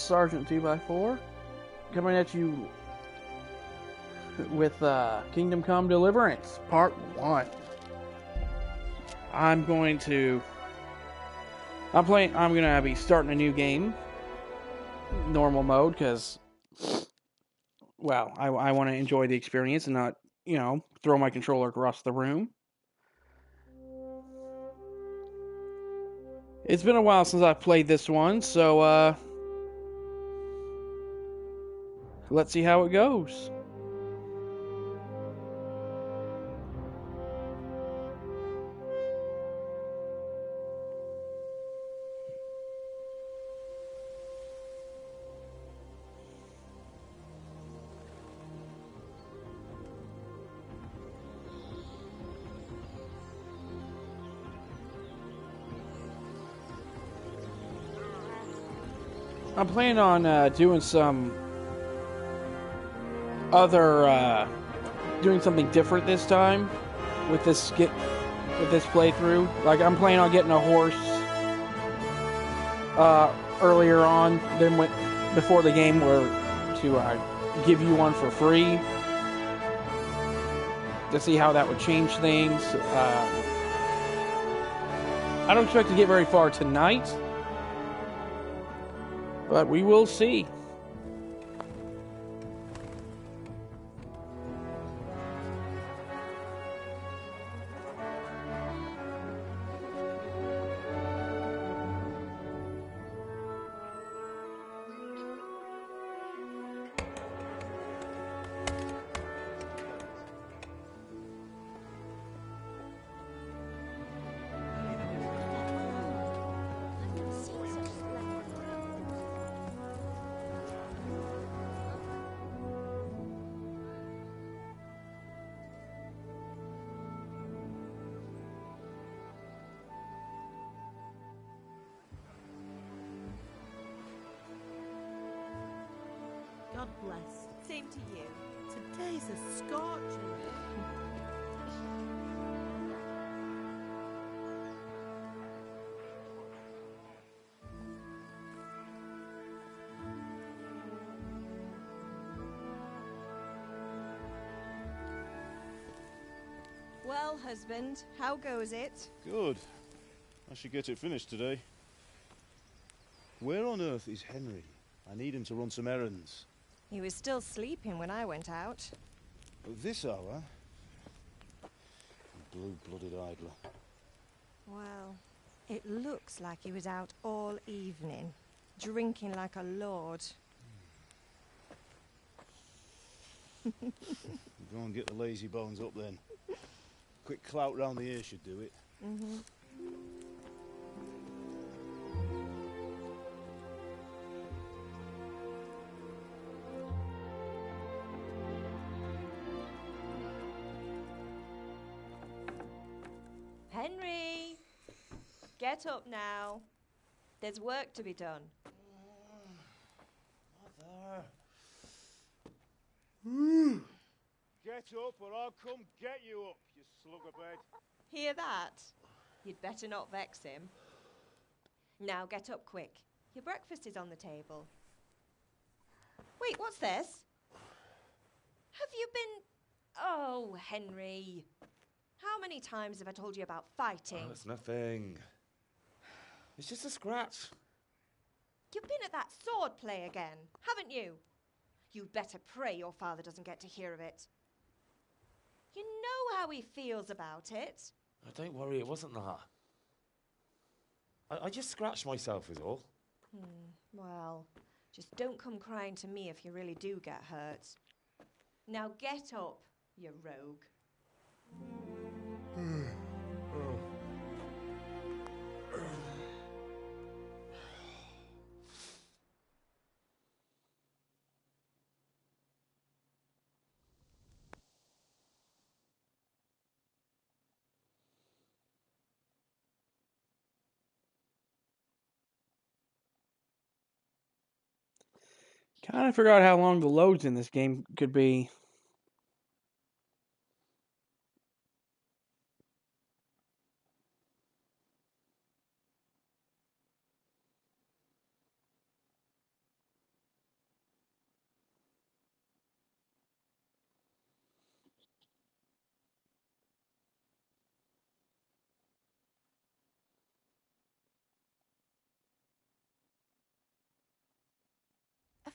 Sergeant 2x4, coming at you with Kingdom Come Deliverance, Part 1. I'm going to be starting a new game, normal mode, because, well, I want to enjoy the experience and not, throw my controller across the room. It's been a while since I've played this one, so, let's see how it goes. I'm planning on doing some other, doing something different this time with this playthrough. Like, I'm planning on getting a horse earlier on than before the game, were to give you one for free to see how that would change things. I don't expect to get very far tonight, but we will see. God bless. Same to you. Today's a scorcher. Well, husband, how goes it? Good. I should get it finished today. Where on earth is Henry? I need him to run some errands. He was still sleeping when I went out. At this hour? Blue-blooded idler. Well, it looks like he was out all evening, drinking like a lord. Go and get the lazy bones up then. Quick clout round the ear should do it. Mm-hmm. Henry! Get up now. There's work to be done. Mother. Get up or I'll come get you up, you slugabed. Hear that? You'd better not vex him. Now get up quick. Your breakfast is on the table. Wait, what's this? Have you been... Oh, Henry. How many times have I told you about fighting? Oh, it's nothing. It's just a scratch. You've been at that sword play again, haven't you? You'd better pray your father doesn't get to hear of it. You know how he feels about it. Oh, don't worry, it wasn't that. I just scratched myself is all. Well, just don't come crying to me if you really do get hurt. Now get up, you rogue. Kind of forgot how long the loads in this game could be.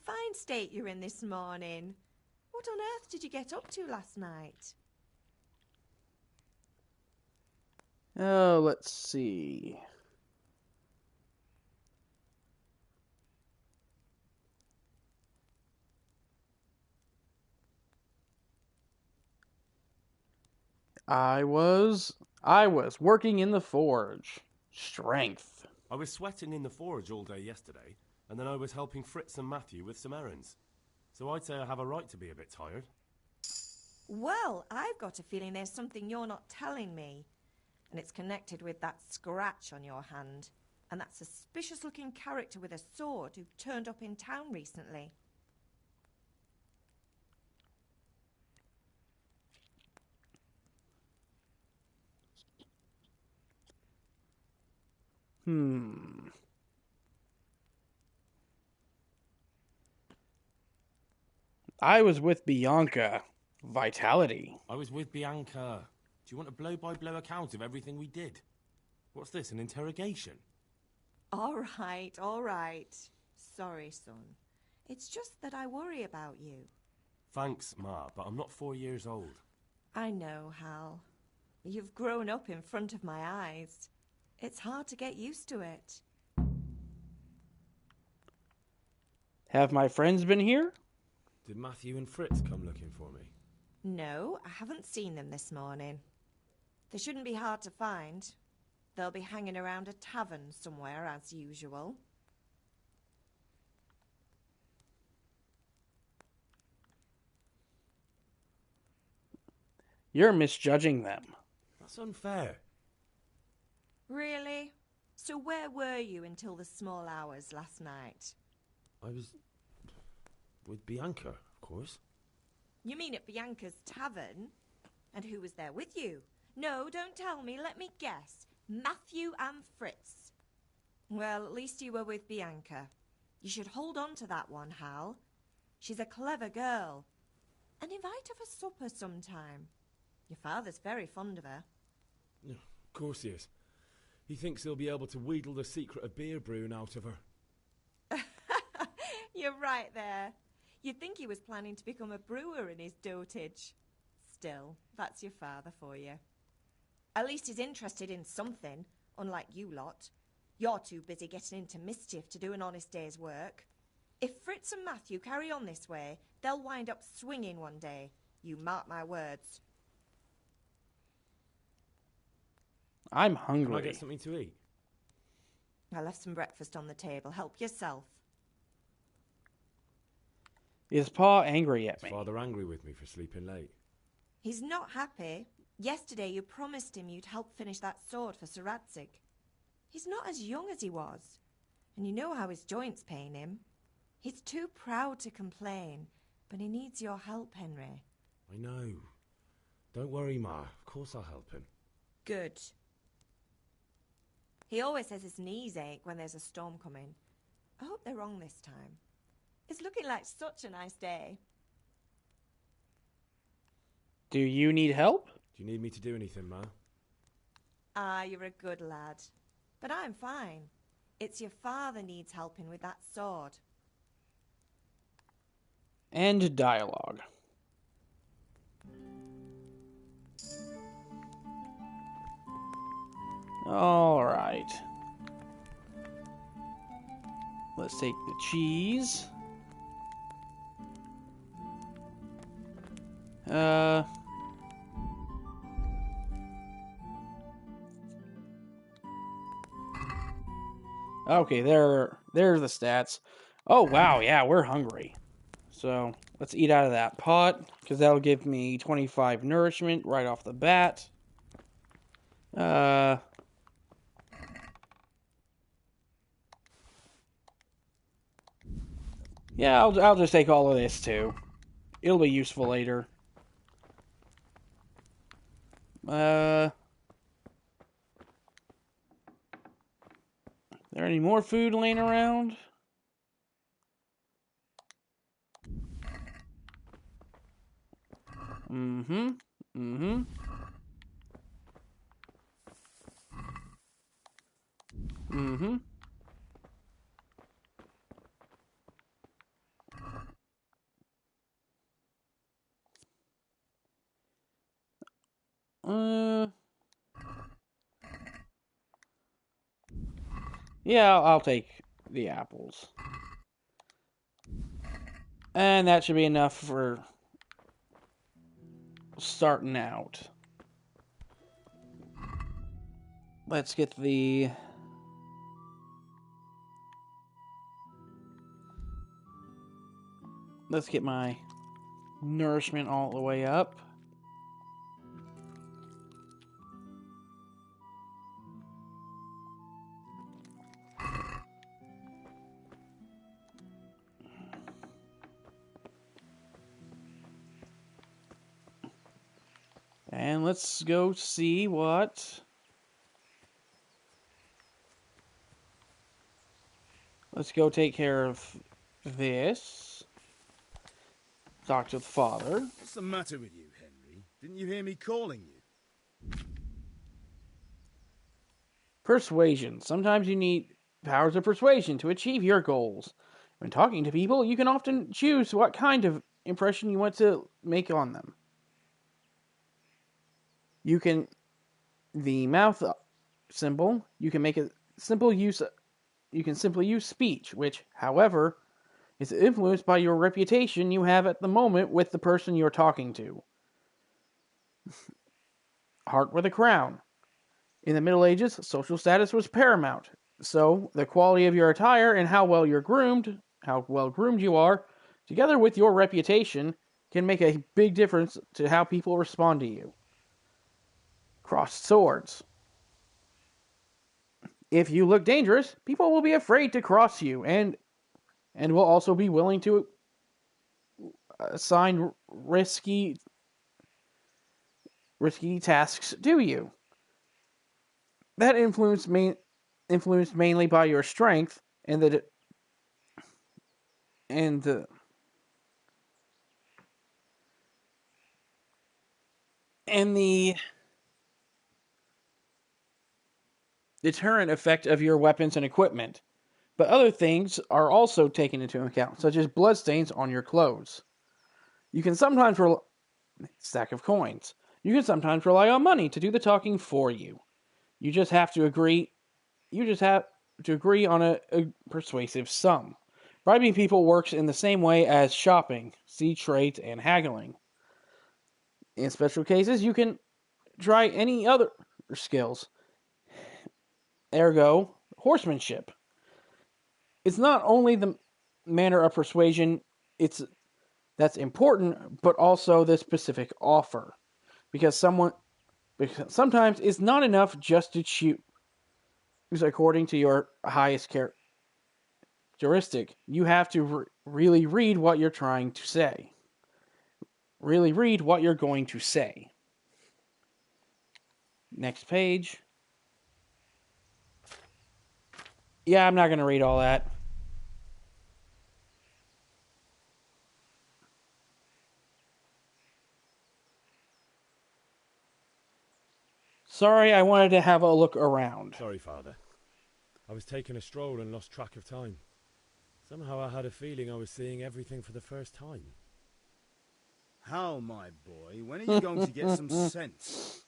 fine state you're in this morning. What on earth did you get up to last night? Oh, let's see. I was working in the forge. Strength. I was sweating in the forge all day yesterday, and then I was helping Fritz and Matthew with some errands. So I'd say I have a right to be a bit tired. Well, I've got a feeling there's something you're not telling me. And it's connected with that scratch on your hand. And that suspicious-looking character with a sword who turned up in town recently. I was with Bianca. Vitality. I was with Bianca. Do you want a blow-by-blow account of everything we did? What's this, an interrogation? All right. Sorry, son. It's just that I worry about you. Thanks, Ma, but I'm not 4 years old. I know, Hal. You've grown up in front of my eyes. It's hard to get used to it. Have my friends been here? Did Matthew and Fritz come looking for me? No, I haven't seen them this morning. They shouldn't be hard to find. They'll be hanging around a tavern somewhere, as usual. You're misjudging them. That's unfair. Really? So where were you until the small hours last night? I was with Bianca, of course. You mean at Bianca's tavern? And who was there with you? No, don't tell me. Let me guess. Matthew and Fritz. Well, at least you were with Bianca. You should hold on to that one, Hal. She's a clever girl. And invite her for supper sometime. Your father's very fond of her. Of course he is. He thinks he'll be able to wheedle the secret of beer brewing out of her. You're right there. You'd think he was planning to become a brewer in his dotage. Still, that's your father for you. At least he's interested in something, unlike you lot. You're too busy getting into mischief to do an honest day's work. If Fritz and Matthew carry on this way, they'll wind up swinging one day. You mark my words. I'm Can hungry. I get something to eat? I left some breakfast on the table. Help yourself. Is Pa angry at Is me? Father angry with me for sleeping late? He's not happy. Yesterday you promised him you'd help finish that sword for Sir Radzig. He's not as young as he was. And you know how his joints pain him. He's too proud to complain, but he needs your help, Henry. I know. Don't worry, Ma. Of course I'll help him. Good. He always says his knees ache when there's a storm coming. I hope they're wrong this time. It's looking like such a nice day. Do you need help? Do you need me to do anything, Ma? Ah, you're a good lad. But I'm fine. It's your father needs helping with that sword. End dialogue. All right. Let's take the cheese. Okay, there's the stats. Oh wow, yeah, we're hungry. So let's eat out of that pot, because that'll give me 25 nourishment right off the bat. Yeah, I'll just take all of this too. It'll be useful later. There any more food laying around? Mm-hmm. Yeah, I'll take the apples. And that should be enough for starting out. Let's get my nourishment all the way up. And let's go see what... Let's go take care of this. Talk to the father. What's the matter with you, Henry? Didn't you hear me calling you? Persuasion. Sometimes you need powers of persuasion to achieve your goals. When talking to people, you can often choose what kind of impression you want to make on them. You can... The mouth symbol, you can make a simple use... You can simply use speech, which, however, is influenced by your reputation you have at the moment with the person you're talking to. Heart with a crown. In the Middle Ages, social status was paramount, so the quality of your attire and how well groomed you are, together with your reputation, can make a big difference to how people respond to you. Crossed swords. If you look dangerous, people will be afraid to cross you and will also be willing to assign risky tasks to you. That influenced mainly by your strength and the deterrent effect of your weapons and equipment. But other things are also taken into account, such as bloodstains on your clothes. You can sometimes stack of coins. You can sometimes rely on money to do the talking for you. You just have to agree on a persuasive sum. Bribing people works in the same way as shopping, see trades, and haggling. In special cases, you can try any other skills. Ergo, horsemanship. It's not only the manner of persuasion that's important, but also the specific offer. Because sometimes it's not enough just to choose according to your highest characteristic. You have to really read what you're trying to say. Really read what you're going to say. Next page. Yeah, I'm not going to read all that. Sorry, I wanted to have a look around. Sorry, Father. I was taking a stroll and lost track of time. Somehow I had a feeling I was seeing everything for the first time. How, my boy? When are you going to get some sense?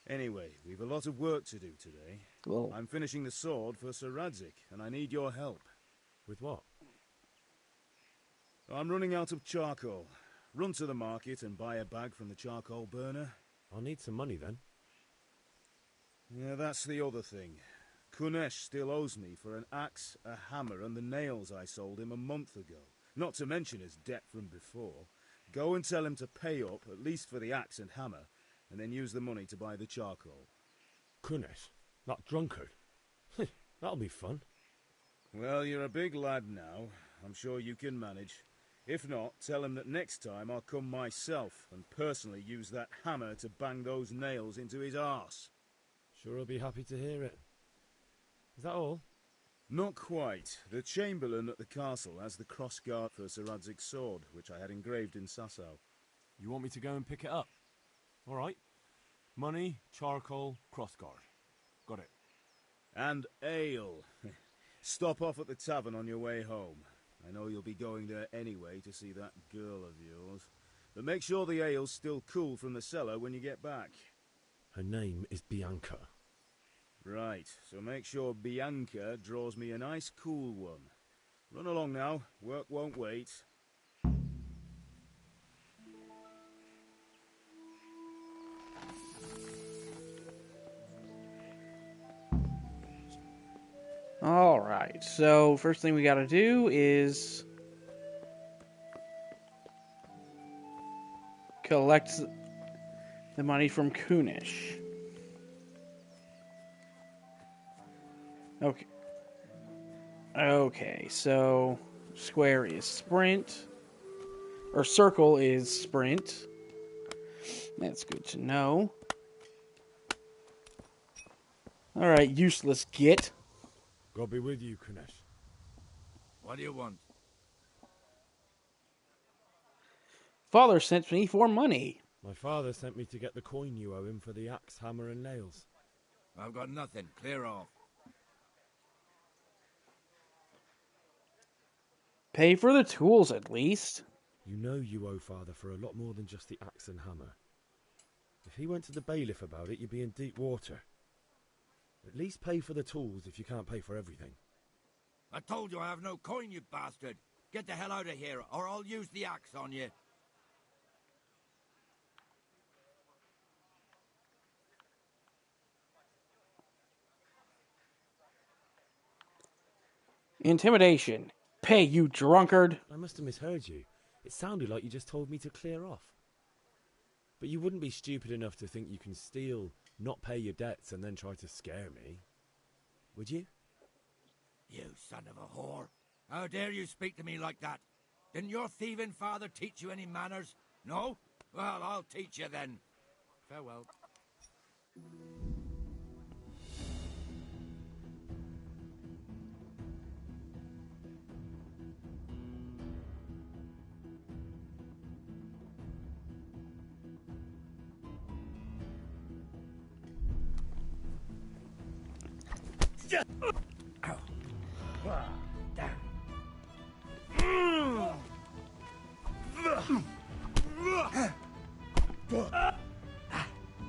Anyway, we've a lot of work to do today. Whoa. I'm finishing the sword for Sir Radzig, and I need your help. With what? I'm running out of charcoal. Run to the market and buy a bag from the charcoal burner. I'll need some money then. Yeah, that's the other thing. Kunesh still owes me for an axe, a hammer, and the nails I sold him a month ago. Not to mention his debt from before. Go and tell him to pay up, at least for the axe and hammer, and then use the money to buy the charcoal. Kunesh? That drunkard? That'll be fun. Well, you're a big lad now. I'm sure you can manage. If not, tell him that next time I'll come myself and personally use that hammer to bang those nails into his arse. Sure I'll be happy to hear it. Is that all? Not quite. The Chamberlain at the castle has the crossguard for Sir Radzig's sword, which I had engraved in Sasau. You want me to go and pick it up? All right. Money, charcoal, crossguard. Got it. And ale. Stop off at the tavern on your way home. I know you'll be going there anyway to see that girl of yours. But make sure the ale's still cool from the cellar when you get back. Her name is Bianca. Right, so make sure Bianca draws me a nice cool one. Run along now, work won't wait. Alright, so first thing we gotta do is collect the money from Kunish. Okay. Okay, so square is sprint. Or circle is sprint. That's good to know. Alright, useless git. God be with you, Kunesh. What do you want? Father sent me for money. My father sent me to get the coin you owe him for the axe, hammer, and nails. I've got nothing. Clear off. Pay for the tools, at least. You know you owe father for a lot more than just the axe and hammer. If he went to the bailiff about it, you'd be in deep water. At least pay for the tools if you can't pay for everything. I told you I have no coin, you bastard. Get the hell out of here, or I'll use the axe on you. Intimidation. Pay, you drunkard. I must have misheard you. It sounded like you just told me to clear off. But you wouldn't be stupid enough to think you can steal, not pay your debts, and then try to scare me. Would you? You son of a whore. How dare you speak to me like that? Didn't your thieving father teach you any manners? No? Well, I'll teach you then. Farewell.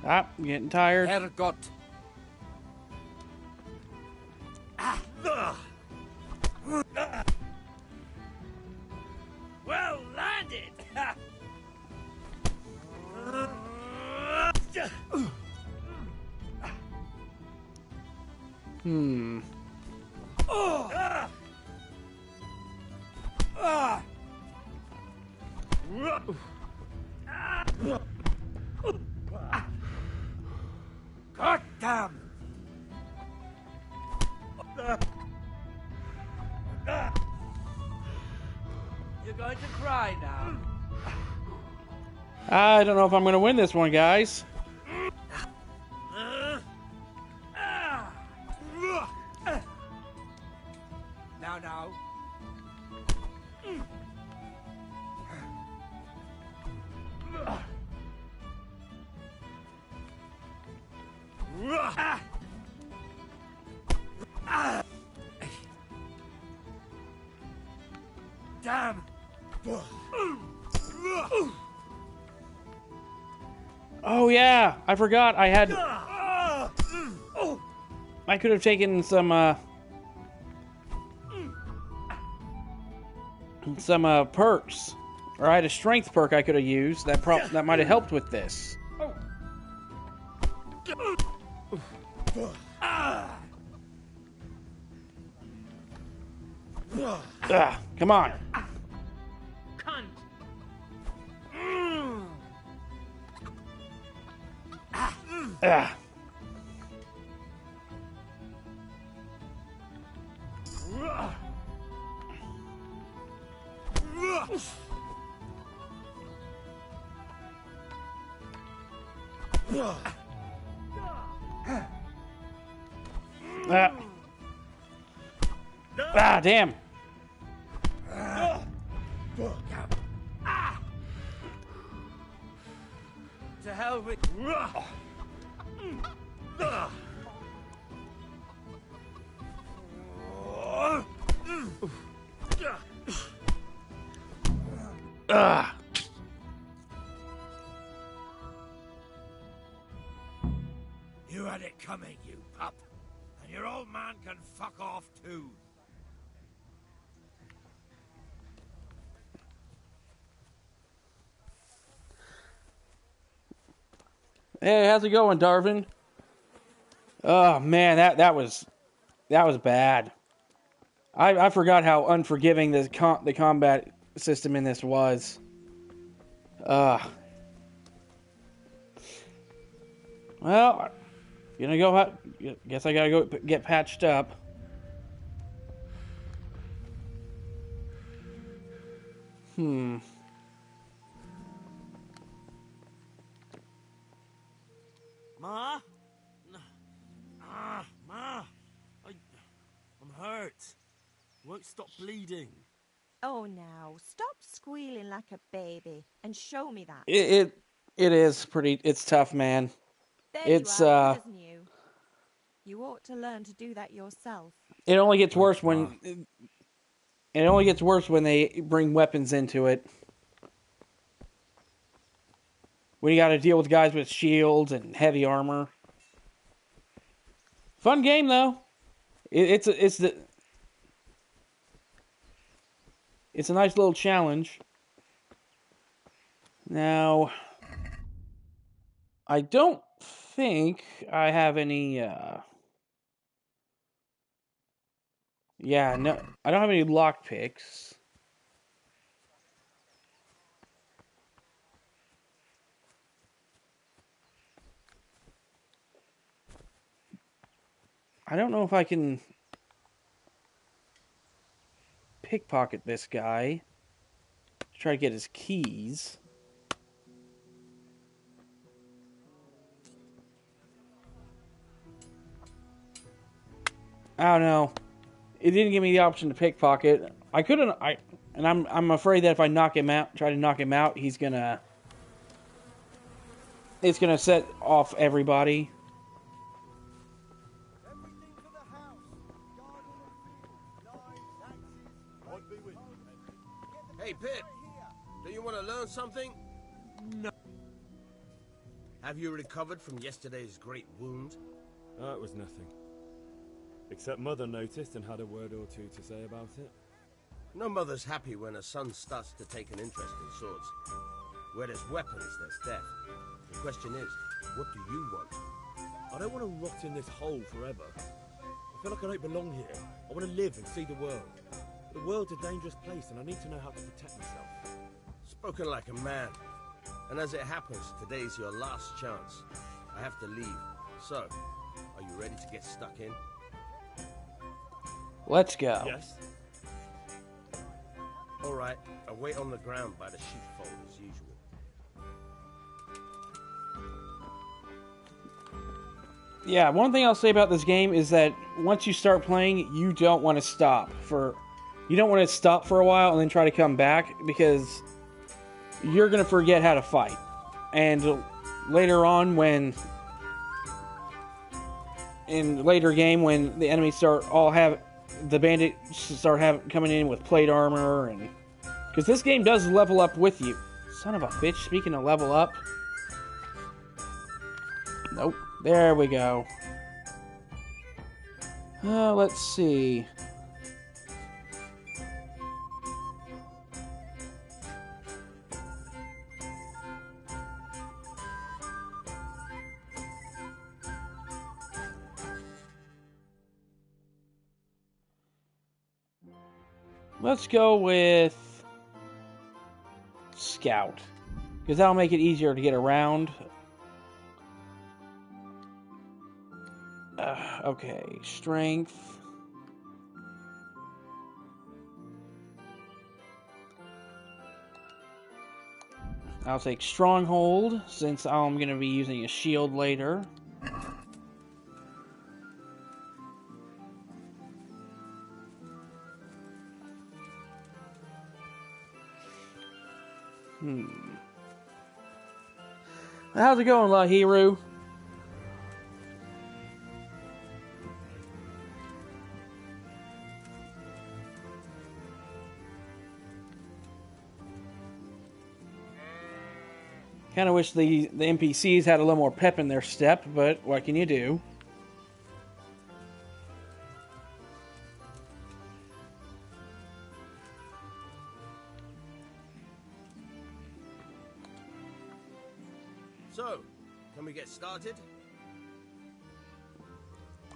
Ah, I'm getting tired. Herrgott. Well landed. God damn. You're going to cry now. I don't know if I'm going to win this one, guys. Now. Damn. Oh yeah, I forgot I had... I could have taken some perks. Or I had a strength perk I could have used that might have helped with this. Come on. Ah. Damn. To hell with. coming, you pup. And your old man can fuck off too. Hey, how's it going, Darvin? Oh man, that was bad. I forgot how unforgiving the combat system in this was. Well, gonna go. Guess I gotta go get patched up. Ma? Ma! I'm hurt. Won't stop bleeding. Oh, now, stop squealing like a baby and show me that. It is pretty. It's tough, man. There It's you are, good as new. You ought to learn to do that yourself. It only gets worse when they bring weapons into it. When you got to deal with guys with shields and heavy armor. Fun game though. It's a nice little challenge. Now, I don't think I have any. Yeah, no, I don't have any lockpicks. I don't know if I can pickpocket this guy. Try to get his keys. I don't know. It didn't give me the option to pickpocket. I couldn't. I'm afraid that if I try to knock him out, it's gonna set off everybody. Hey, Pip, do you want to learn something? No. Have you recovered from yesterday's great wound? It was nothing. Except Mother noticed and had a word or two to say about it. No mother's happy when her son starts to take an interest in swords. Where there's weapons, there's death. The question is, what do you want? I don't want to rot in this hole forever. I feel like I don't belong here. I want to live and see the world. The world's a dangerous place and I need to know how to protect myself. Spoken like a man. And as it happens, today's your last chance. I have to leave. So, are you ready to get stuck in? Let's go. Yes. All right, I'll wait on the ground by the sheepfold as usual. Yeah, one thing I'll say about this game is that once you start playing, you don't want to stop for a while and then try to come back because you're going to forget how to fight. And later on in later game when the enemies the bandits start coming in with plate armor and because this game does level up with you. Son of a bitch, speaking of level up. Nope. There we go. Let's see. Let's go with Scout, because that'll make it easier to get around. Okay, Strength. I'll take Stronghold, since I'm going to be using a shield later. How's it going, Lahiru? Kind of wish the NPCs had a little more pep in their step, but what can you do? So, can we get started?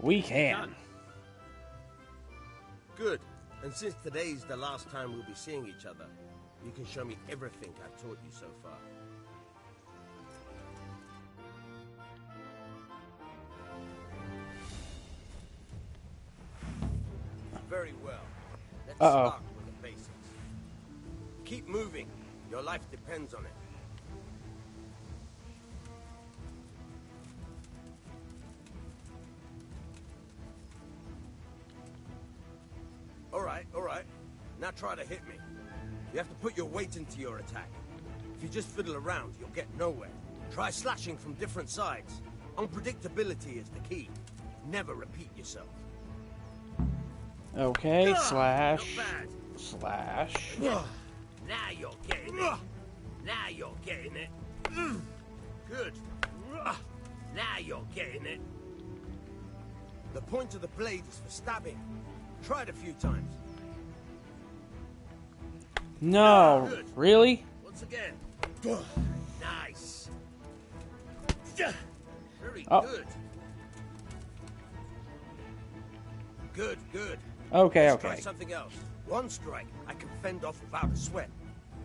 We can. Good. And since today's the last time we'll be seeing each other, you can show me everything I've taught you so far. Very well. Let's start with the basics. Keep moving. Your life depends on it. All right. Now try to hit me. You have to put your weight into your attack. If you just fiddle around, you'll get nowhere. Try slashing from different sides. Unpredictability is the key. Never repeat yourself. Okay, slash. Not bad. Slash. Now you're getting it. Now you're getting it. Good. Now you're getting it. The point of the blade is for stabbing. Try it a few times. No. Good. Really? Once again. Nice. Very good. Good. Okay, Let's try okay. something else. One strike I can fend off without a sweat.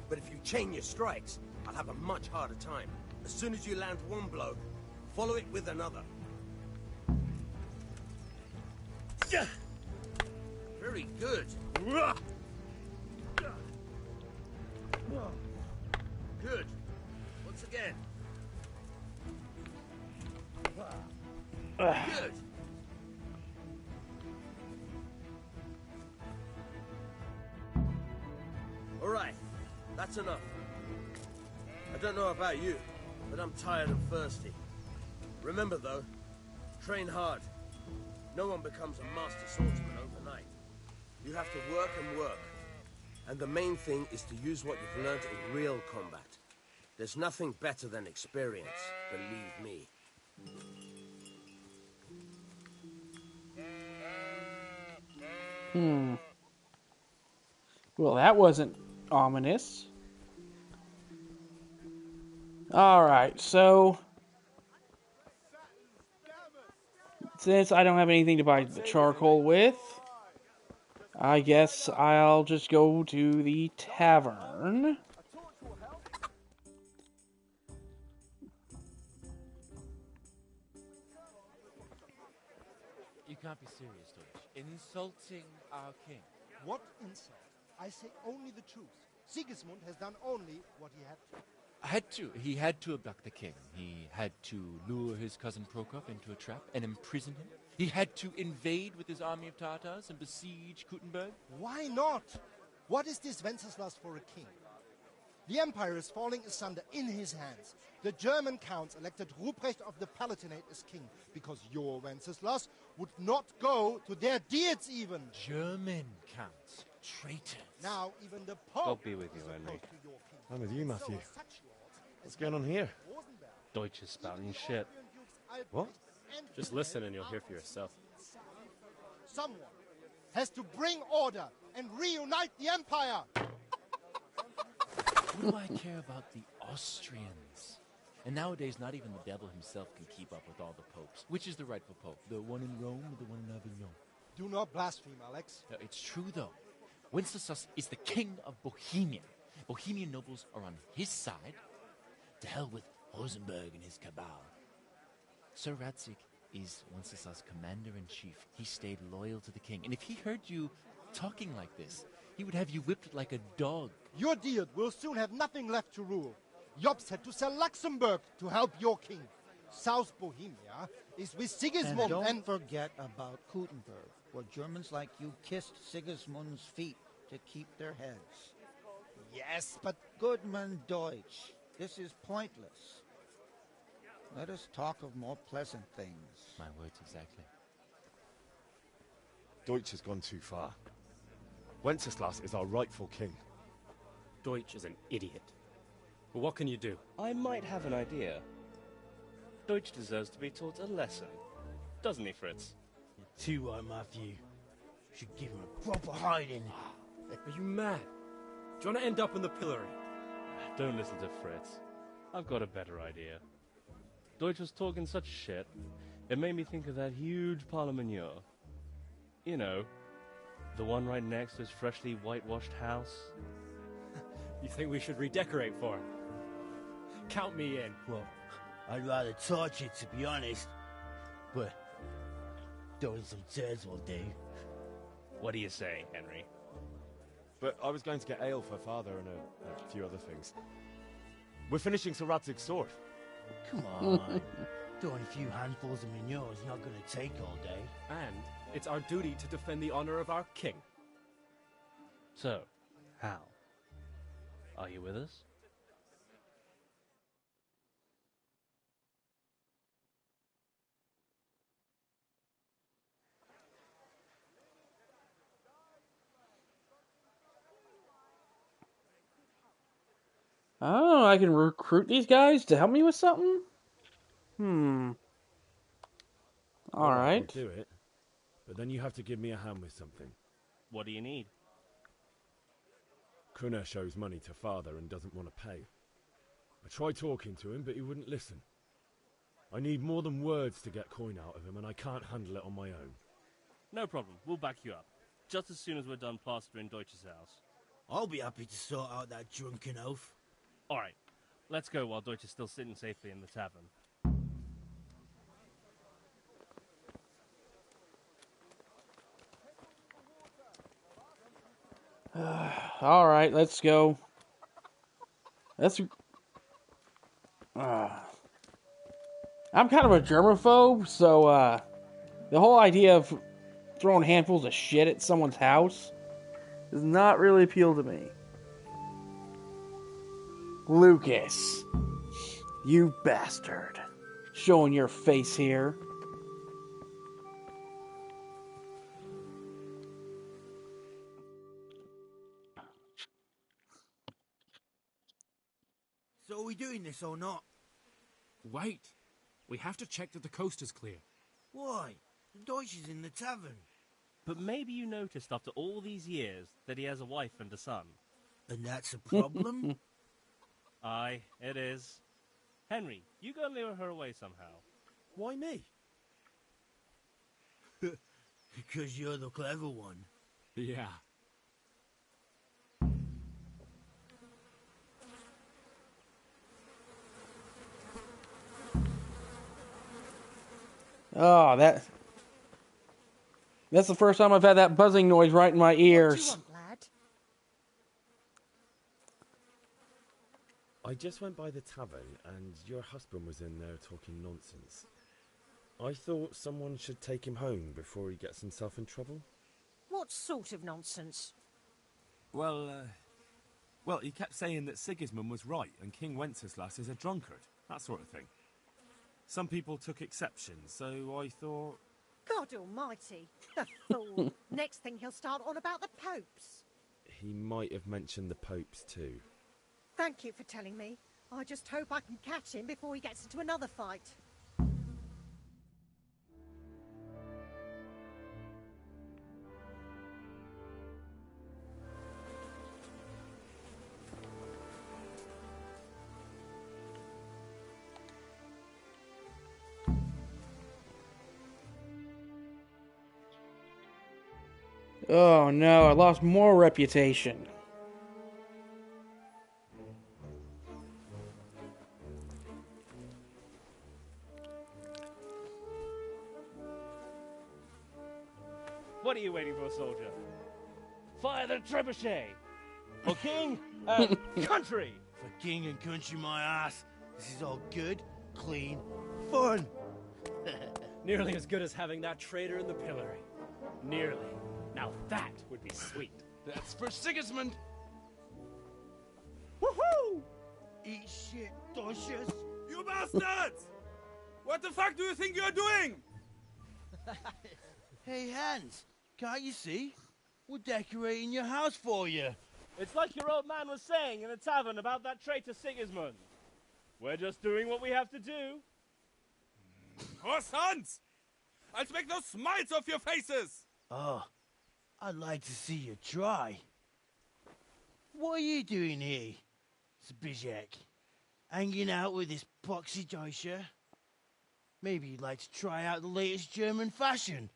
But if you chain your strikes, I'll have a much harder time. As soon as you land one blow, follow it with another. Very good. Good. Once again. Good. All right. That's enough. I don't know about you, but I'm tired and thirsty. Remember, though, train hard. No one becomes a master swordsman overnight. You have to work and work. And the main thing is to use what you've learned in real combat. There's nothing better than experience, believe me. Well, that wasn't ominous. Alright, so... since I don't have anything to buy the charcoal with, I guess I'll just go to the tavern. You can't be serious, Deutsch. Insulting our king. What insult? I say only the truth. Sigismund has done only what he had to. He had to abduct the king. He had to lure his cousin Prokop into a trap and imprison him. He had to invade with his army of Tatars and besiege Kuttenberg. Why not? What is this Wenceslas for a king? The empire is falling asunder in his hands. The German counts elected Ruprecht of the Palatinate as king because your Wenceslas would not go to their deeds even. German counts. Traitors. Now even the Pope God be with you, is Henry. opposed to your king. I'm with you, Matthew. So such lords What's going on here? Rosenberg, Deutsch is spouting shit. What? and Just listen and you'll hear for yourself. someone has to bring order and reunite the empire. What do I care about the Austrians? And nowadays, not even the devil himself can keep up with all the popes. Which is the rightful pope? The one in Rome or the one in Avignon? Do not blaspheme, Alex. No, it's true, though. Wenceslas is the king of Bohemia. Bohemian nobles are on his side. To hell with Rosenberg and his cabal. Sir Radzik is Wenceslas' commander-in-chief. He stayed loyal to the king. And if he heard you talking like this, he would have you whipped like a dog. Your Diet will soon have nothing left to rule. Jobst had to sell Luxembourg to help your king. South Bohemia is with Sigismund And don't forget about Kuttenberg, where Germans like you kissed Sigismund's feet to keep their heads. Yes, but Goodman Deutsch, this is pointless. Let us talk of more pleasant things. My words exactly. Deutsch has gone too far. Wenceslas is our rightful king. Deutsch is an idiot. But what can you do? I might have an idea. Deutsch deserves to be taught a lesson. Doesn't he, Fritz? Too right, Matthew. Should give him a proper hiding. Are you mad? Do you want to end up in the pillory? Don't listen to Fritz. I've got a better idea. Deutsch was talking such shit, it made me think of that huge parliament. You know, the one right next to his freshly whitewashed house. You think we should redecorate for him? Count me in. Well, I'd rather torch it, to be honest. But throwing some turds will do. What do you say, Henry? But I was going to get ale for Father and a few other things. We're finishing Sir Radzig's sword. Come on. Throwing a few handfuls of manure is not going to take all day. And it's our duty to defend the honor of our king. So, Hal, are you with us? Oh, I can recruit these guys to help me with something? Alright. I'll do it. But then you have to give me a hand with something. What do you need? Kunesh owes money to Father and doesn't want to pay. I tried talking to him, but he wouldn't listen. I need more than words to get coin out of him, and I can't handle it on my own. No problem. We'll back you up. Just as soon as we're done plastering Deutsch's house. I'll be happy to sort out that drunken oaf. Alright, let's go while Deutsch is still sitting safely in the tavern. Alright, let's go. I'm kind of a germaphobe, so the whole idea of throwing handfuls of shit at someone's house does not really appeal to me. Lucas, you bastard. Showing your face here. So are we doing this or not? Wait. We have to check that the coast is clear. Why? The Deutsch is in the tavern. But maybe you noticed after all these years that he has a wife and a son. And that's a problem? Aye, it is. Henry, you go and lure her away somehow. Why me? Because you're the clever one. Yeah. Oh, that's the first time I've had that buzzing noise right in my ears. What do you want, lad? I just went by the tavern, and your husband was in there talking nonsense. I thought someone should take him home before he gets himself in trouble. What sort of nonsense? Well, he kept saying that Sigismund was right and King Wenceslas is a drunkard, that sort of thing. Some people took exception, so I thought... God almighty, the fool. Next thing he'll start on about the popes. He might have mentioned the popes too. Thank you for telling me. I just hope I can catch him before he gets into another fight. Oh no, I lost more reputation. What are you waiting for, soldier? Fire the trebuchet! For king and country! For king and country, my ass. This is all good, clean, fun. Nearly as good as having that traitor in the pillory. Nearly. Now that would be sweet. That's for Sigismund. Woohoo! Eat shit, Deutsches. You bastards! What the fuck do you think you're doing? Hey, Hans, can't you see? We're decorating your house for you. It's like your old man was saying in the tavern about that traitor Sigismund. We're just doing what we have to do. Croissants! I'll make those smiles off your faces! Oh, I'd like to see you try. What are you doing here, Zbigniew? Hanging out with this poxy Deutscher? Maybe you'd like to try out the latest German fashion.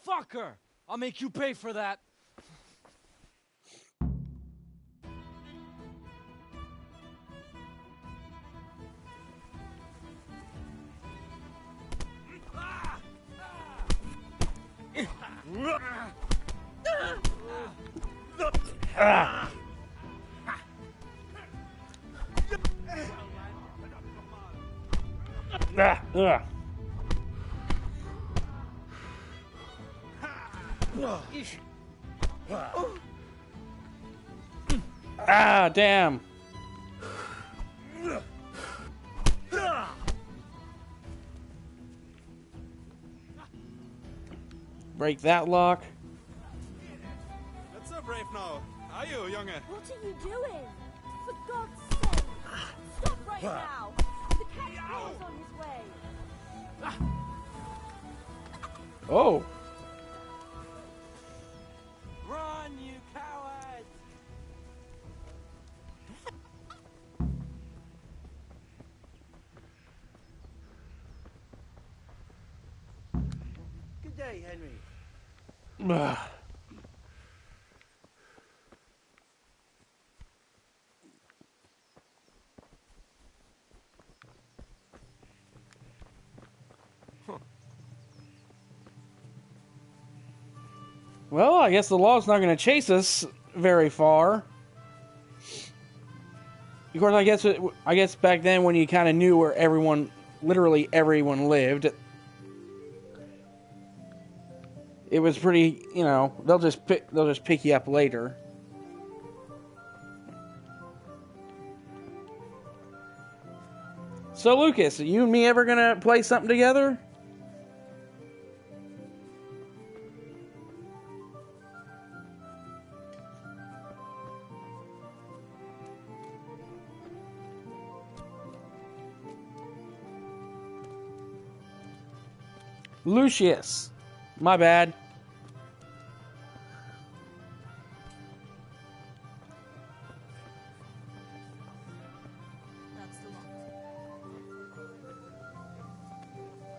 Fucker! I'll make you pay for that. Ah, damn. Break that lock. Not so brave now, are you, Junge? What are you doing? For God's sake! Stop right now! The cat's on his way! Oh. Run, you cowards! Good day, Henry. Well, I guess the law's not going to chase us very far. Of course, I guess back then when you kind of knew where literally everyone lived, it was pretty, they'll just pick you up later. So, Lucas, are you and me ever gonna play something together? Lucius. My bad.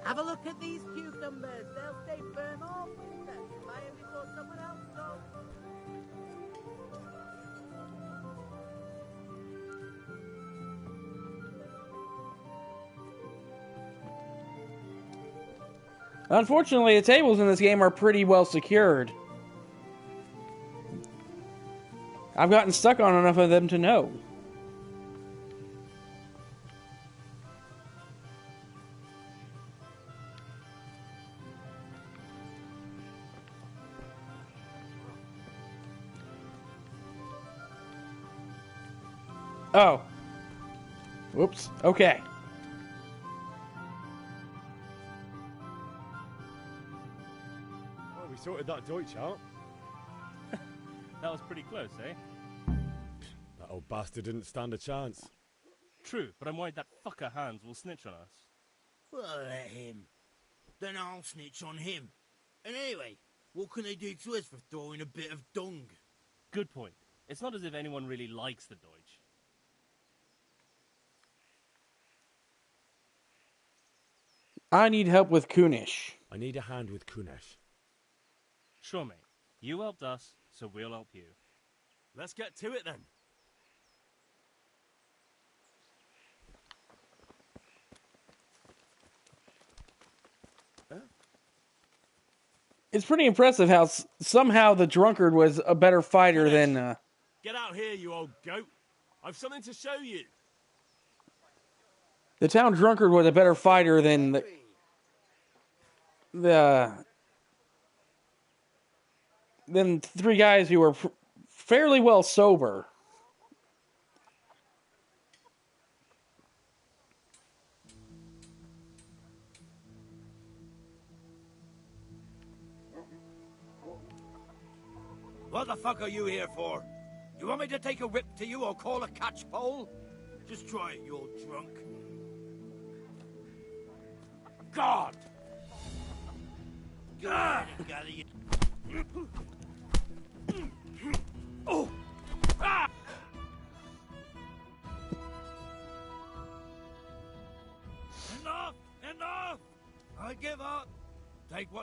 Have a look at these cucumbers. They'll stay firm all winter. Buy them before someone else does. Unfortunately, the tables in this game are pretty well secured. I've gotten stuck on enough of them to know. Oh. Whoops. Okay. Oh, we sorted that Deutsch out. That was pretty close, eh? That old bastard didn't stand a chance. True, but I'm worried that fucker Hans will snitch on us. Well, let him. Then I'll snitch on him. And anyway, what can they do to us for throwing a bit of dung? Good point. It's not as if anyone really likes the Deutsch. I need help with Kunish. I need a hand with Kunesh. Sure, mate. You helped us, so we'll help you. Let's get to it then. It's pretty impressive how somehow the drunkard was a better fighter than... Get out here, you old goat. I've something to show you. The town drunkard was a better fighter than than three guys who were fairly well sober. What the fuck are you here for? You want me to take a whip to you or call a catch pole? Just try it, you old drunk. God! Go ahead and gather you. Oh! Ah!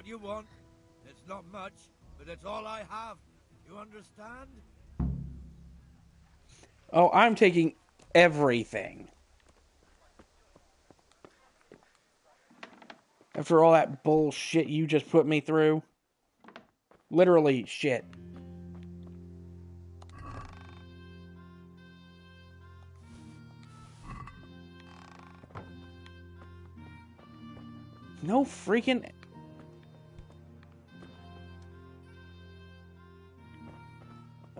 you want. It's not much, but it's all I have. You understand? Oh, I'm taking everything. After all that bullshit you just put me through. Literally shit. No freaking...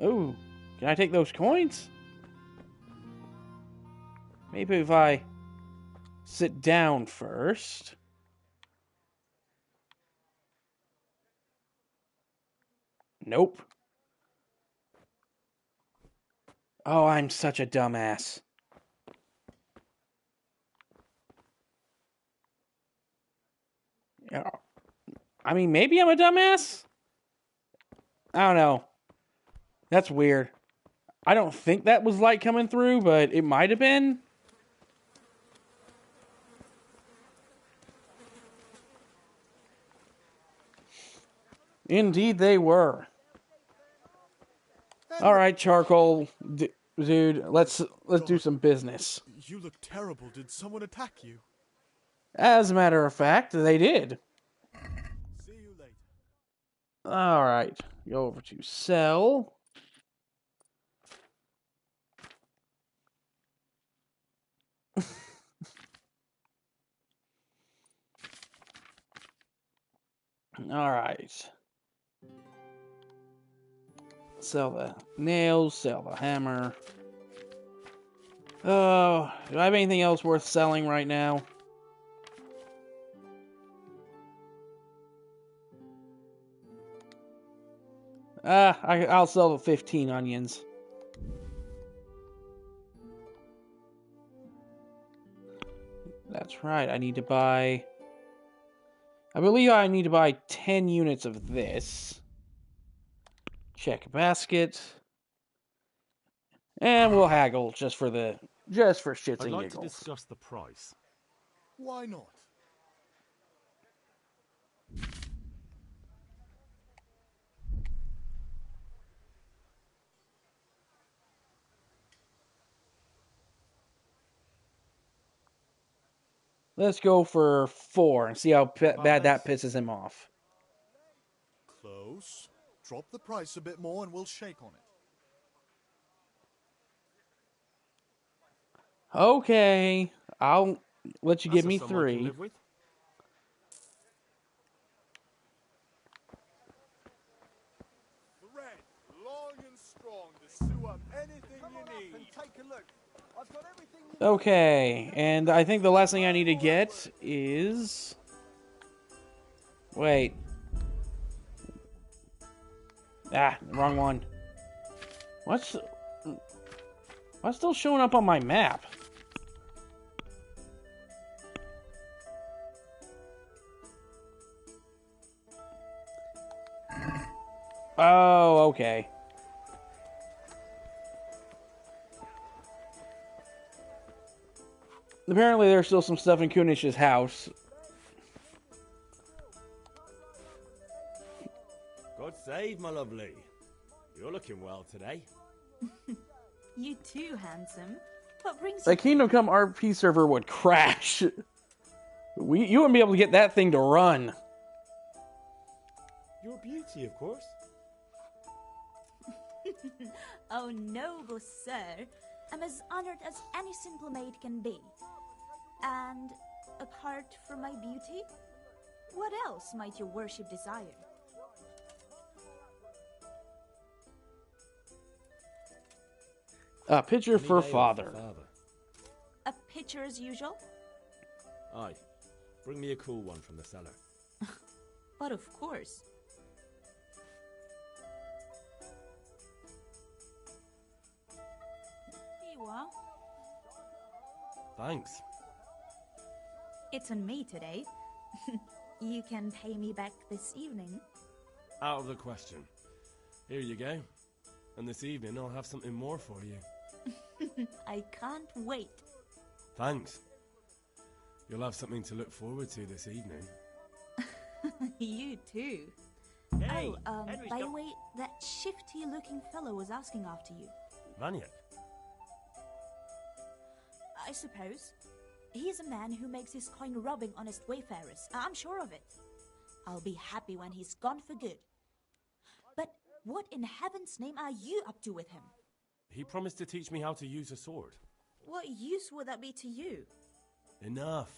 Oh, can I take those coins? Maybe if I sit down first. Nope. Oh, I'm such a dumbass. Yeah. I mean, maybe I'm a dumbass? I don't know. That's weird. I don't think that was light coming through, but it might have been. Indeed they were. All right, charcoal dude, let's do some business. You look terrible. Did someone attack you? As a matter of fact, they did. See you later. All right, go over to sell. All right. Sell the nails, sell the hammer. Oh, do I have anything else worth selling right now? I'll sell the 15 onions. That's right, I need to buy... I believe I need to buy 10 units of this. Check basket. And we'll haggle just for shits I'd and like giggles. to discuss the price. Why not? Let's go for 4 and see how bad that pisses him off. Close. Drop the price a bit more and we'll shake on it. Okay, I'll let you give me That's a sum I can 3. live with. Thread, long and strong to sew up anything you need. Take a look. I've got everything you Okay, and I think the last thing I need to get is... Wait. Wrong one. What's still showing up on my map? Oh, okay. Apparently there's still some stuff in Kunish's house. God save, my lovely. You're looking well today. You too, handsome. What brings The you Kingdom Come RP server would crash. You wouldn't be able to get that thing to run. Your beauty, of course. Oh, noble sir. I'm as honored as any simple maid can be. And apart from my beauty, what else might your worship desire? A picture for father. A pitcher as usual? Aye. Bring me a cool one from the cellar. But of course. Here you are. Thanks. It's on me today. You can pay me back this evening. Out of the question. Here you go. And this evening I'll have something more for you. I can't wait. Thanks. You'll have something to look forward to this evening. You too. Hey, By the way, that shifty-looking fellow was asking after you. Vanya. I suppose. He's a man who makes his coin robbing honest wayfarers. I'm sure of it. I'll be happy when he's gone for good. But what in heaven's name are you up to with him? He promised to teach me how to use a sword. What use would that be to you? Enough.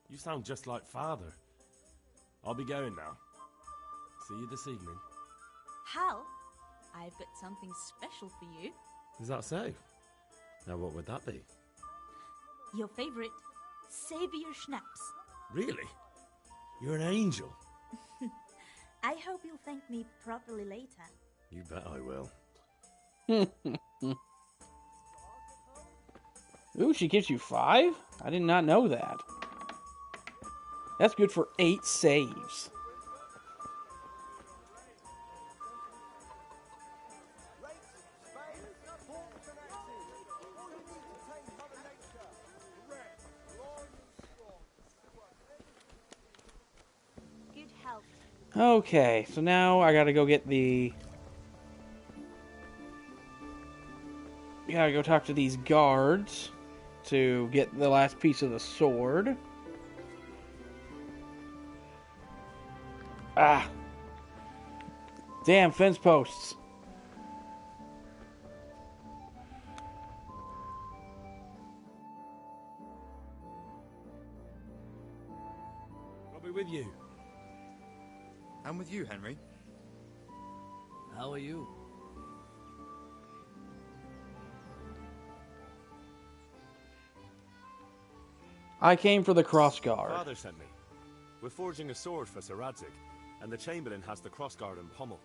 You sound just like Father. I'll be going now. See you this evening. Hal, I've got something special for you. Is that so? Now what would that be? Your favorite Savior Schnapps. Really? You're an angel. I hope you'll thank me properly later. You bet I will. Ooh, she gives you 5? I did not know that. That's good for 8 saves. Good health. Okay, so now I gotta go get the... You gotta go talk to these guards to get the last piece of the sword. Ah! Damn fence posts. I'll be with you. I'm with you, Henry. How are you? I came for the crossguard. Father sent me. We're forging a sword for Sir Radzig, and the Chamberlain has the crossguard and pommel.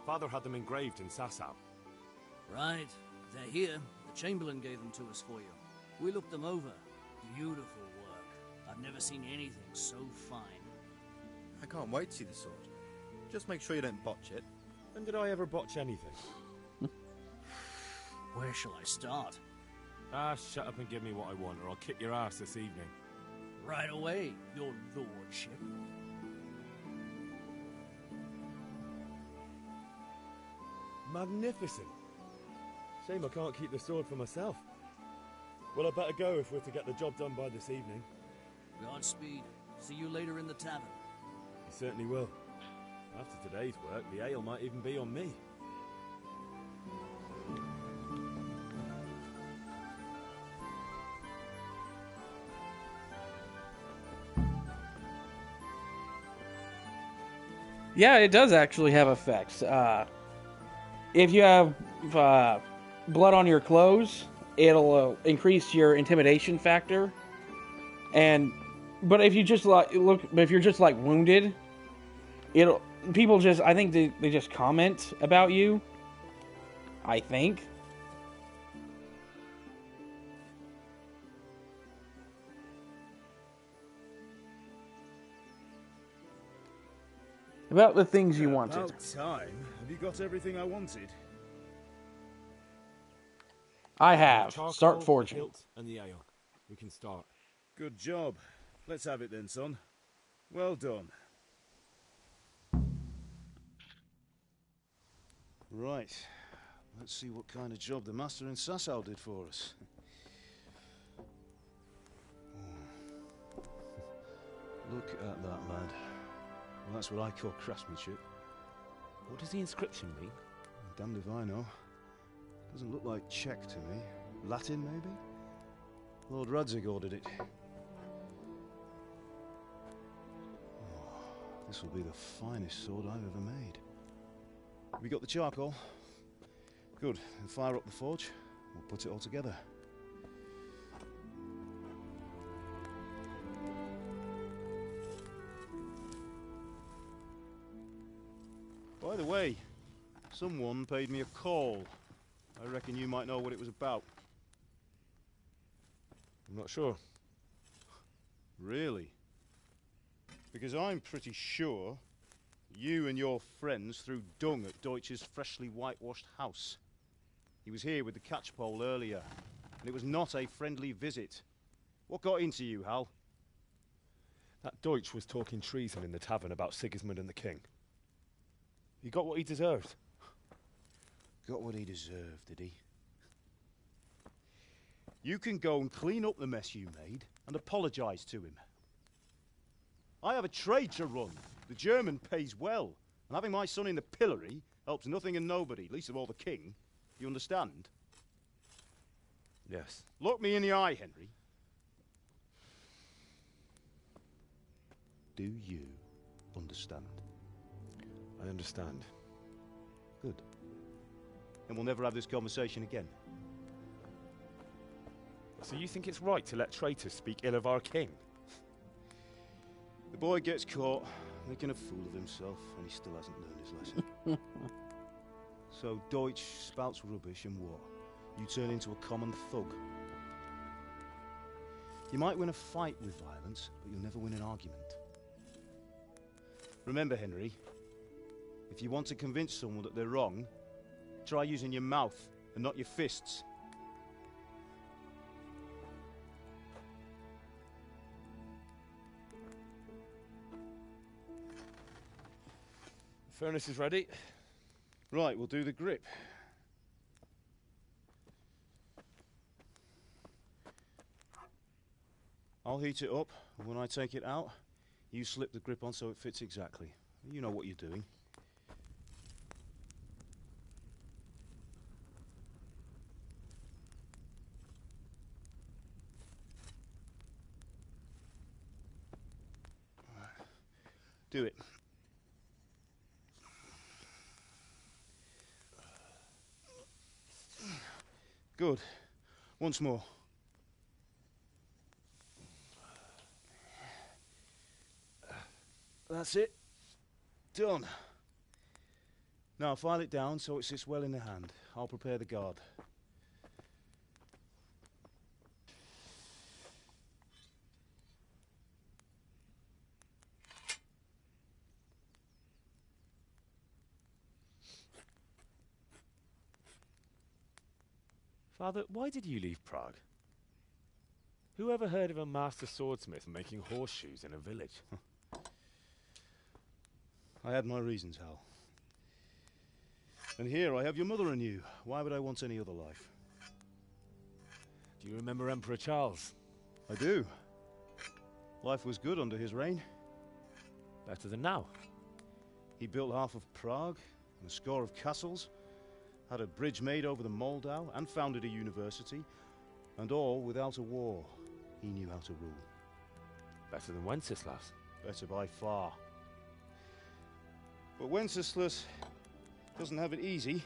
Father had them engraved in Sasau. Right. They're here. The Chamberlain gave them to us for you. We looked them over. Beautiful work. I've never seen anything so fine. I can't wait to see the sword. Just make sure you don't botch it. When did I ever botch anything? Where shall I start? Ah, shut up and give me what I want, or I'll kick your ass this evening. Right away, your lordship. Magnificent. Shame I can't keep the sword for myself. Well, I better go if we're to get the job done by this evening. Godspeed. See you later in the tavern. You certainly will. After today's work, the ale might even be on me. Yeah, it does actually have effects. If you have blood on your clothes, it'll increase your intimidation factor. But if you just if you're just like wounded, people just, I think they just comment about you. I think. About the things you wanted. About time. Have you got everything I wanted? I have. Charcoal, Start forging. The hilt, and the ale. We can start. Good job. Let's have it then, son. Well done. Right. Let's see what kind of job the master in Sasau did for us. Look at that, lad. Well, that's what I call craftsmanship. What does the inscription mean? Damned if I know. Doesn't look like Czech to me. Latin, maybe? Lord Radzig ordered it. Oh, this will be the finest sword I've ever made. Have you got the charcoal? Good. Then fire up the forge. We'll put it all together. By the way, someone paid me a call. I reckon you might know what it was about. I'm not sure. Really? Because I'm pretty sure you and your friends threw dung at Deutsch's freshly whitewashed house. He was here with the catchpole earlier, and it was not a friendly visit. What got into you, Hal? That Deutsch was talking treason in the tavern about Sigismund and the king. He got what he deserved. Got what he deserved, did he? You can go and clean up the mess you made and apologise to him. I have a trade to run. The German pays well, and having my son in the pillory helps nothing and nobody, least of all the king. You understand? Yes. Look me in the eye, Henry. Do you understand? I understand. Good. And we'll never have this conversation again. So you think it's right to let traitors speak ill of our king? The boy gets caught making a fool of himself, and he still hasn't learned his lesson. So Deutsch spouts rubbish, and what? You turn into a common thug. You might win a fight with violence, but you'll never win an argument. Remember, Henry, if you want to convince someone that they're wrong, try using your mouth and not your fists. The furnace is ready. Right, we'll do the grip. I'll heat it up, and when I take it out, you slip the grip on so it fits exactly. You know what you're doing. Do it. Good. Once more. That's it. Done. Now file it down so it sits well in the hand. I'll prepare the guard. Father, why did you leave Prague? Who ever heard of a master swordsmith making horseshoes in a village? I had my reasons, Hal. And here I have your mother and you. Why would I want any other life? Do you remember Emperor Charles? I do. Life was good under his reign. Better than now. He built half of Prague and a score of castles, had a bridge made over the Moldau, and founded a university, and all without a war. He knew how to rule. Better than Wenceslas. Better by far. But Wenceslas doesn't have it easy.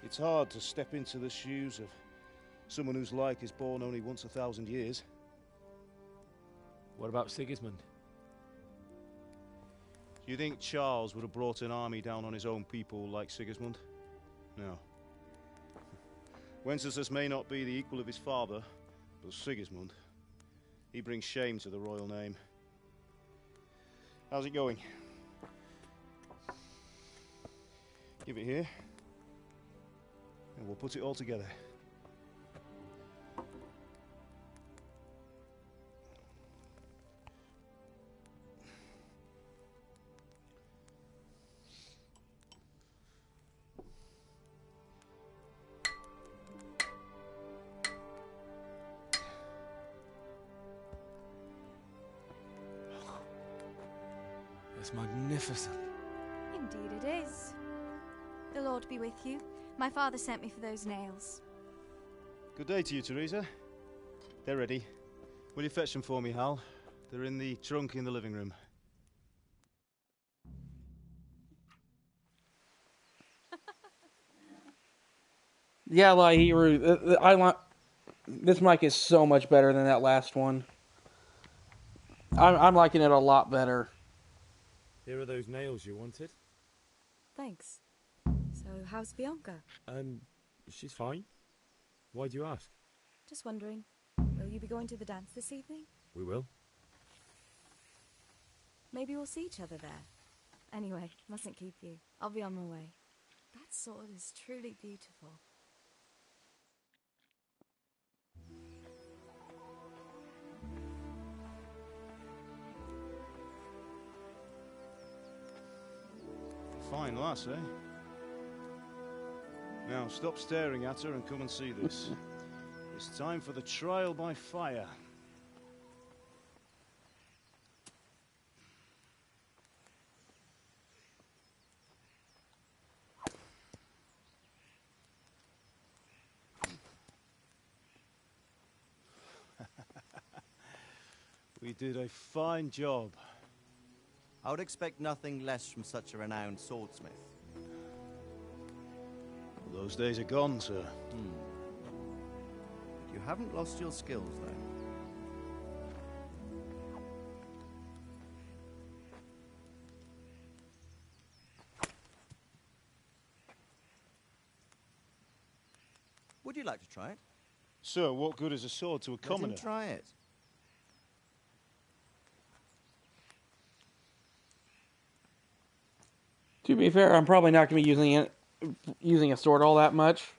It's hard to step into the shoes of someone whose like is born only once 1,000 years. What about Sigismund? Do you think Charles would have brought an army down on his own people like Sigismund? No. Wenceslas may not be the equal of his father, but Sigismund, he brings shame to the royal name. How's it going? Give it here, and we'll put it all together. It's magnificent. Indeed it is. The Lord be with you. My father sent me for those nails. Good day to you, Teresa. They're ready. Will you fetch them for me, Hal? They're in the trunk in the living room. Yeah, Lahiru, I want this mic is so much better than that last one. I'm liking it a lot better. Here are those nails you wanted. Thanks. So, how's Bianca? She's fine. Why do you ask? Just wondering, will you be going to the dance this evening? We will. Maybe we'll see each other there. Anyway, mustn't keep you. I'll be on my way. That sword is truly beautiful. Fine lass, eh? Now, stop staring at her and come and see this. It's time for the trial by fire. We did a fine job. I would expect nothing less from such a renowned swordsmith. Those days are gone, sir. You haven't lost your skills, though. Would you like to try it? Sir, what good is a sword to a commoner? Let him try it. To be fair, I'm probably not going to be using a sword all that much.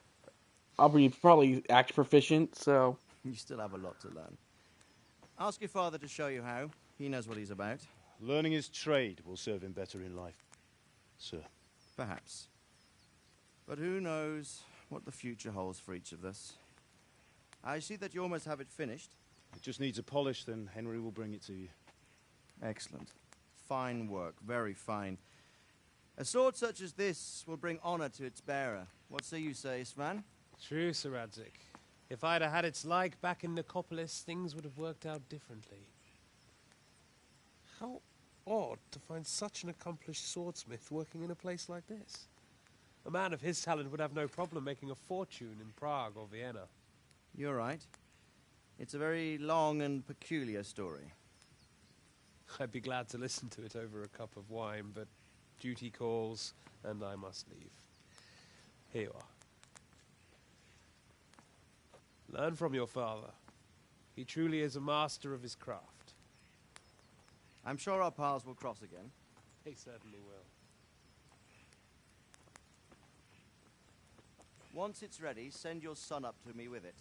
I'll be probably axe proficient, so... You still have a lot to learn. Ask your father to show you how. He knows what he's about. Learning his trade will serve him better in life, sir. Perhaps. But who knows what the future holds for each of us. I see that you almost have it finished. It just needs a polish, then Henry will bring it to you. Excellent. Fine work, very fine. A sword such as this will bring honor to its bearer. What say you, Svan? True, Sir Radzig. If I'd have had its like back in Nicopolis, things would have worked out differently. How odd to find such an accomplished swordsmith working in a place like this. A man of his talent would have no problem making a fortune in Prague or Vienna. You're right. It's a very long and peculiar story. I'd be glad to listen to it over a cup of wine, but duty calls, and I must leave. Here you are. Learn from your father. He truly is a master of his craft. I'm sure our paths will cross again. They certainly will. Once it's ready, send your son up to me with it.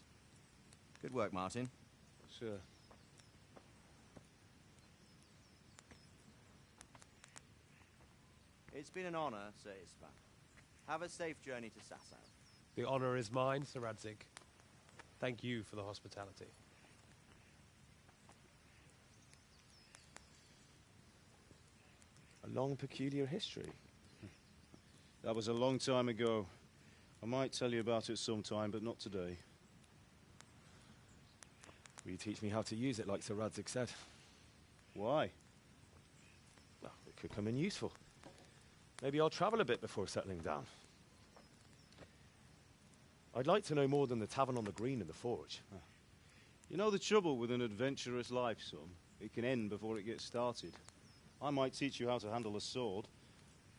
Good work, Martin. Sure. It's been an honor, Sir Isvan. Have a safe journey to Sasau. The honor is mine, Sir Radzig. Thank you for the hospitality. A long, peculiar history. That was a long time ago. I might tell you about it sometime, but not today. Will you teach me how to use it, like Sir Radzig said? Why? Well, it could come in useful. Maybe I'll travel a bit before settling down. I'd like to know more than the tavern on the green and the forge. You know the trouble with an adventurous life, son? It can end before it gets started. I might teach you how to handle a sword,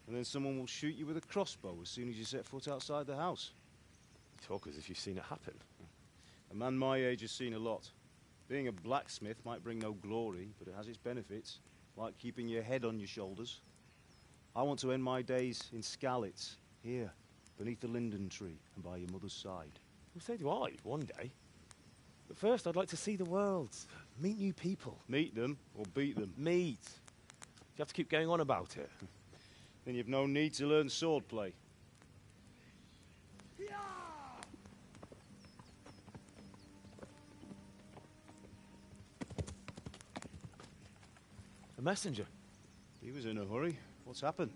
and then someone will shoot you with a crossbow as soon as you set foot outside the house. You talk as if you've seen it happen. A man my age has seen a lot. Being a blacksmith might bring no glory, but it has its benefits, like keeping your head on your shoulders. I want to end my days in Skalitz, here, beneath the linden tree and by your mother's side. Well, so do I, one day. But first, I'd like to see the world, meet new people. Meet them or beat them? Meet. You have to keep going on about it. Then you've no need to learn swordplay. A messenger. He was in a hurry. What's happened?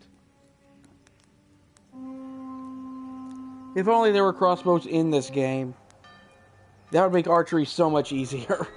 If only there were crossbows in this game. That would make archery so much easier.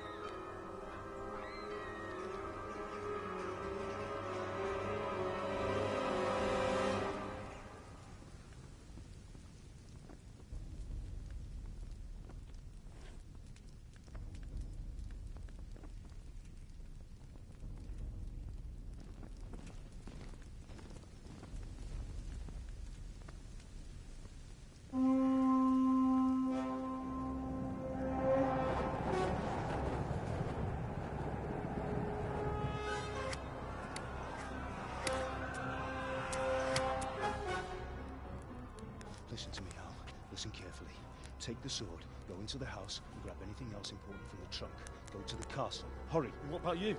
Listen to me, Al. Listen carefully. Take the sword, go into the house, and grab anything else important from the trunk. Go to the castle. Hurry. And what about you?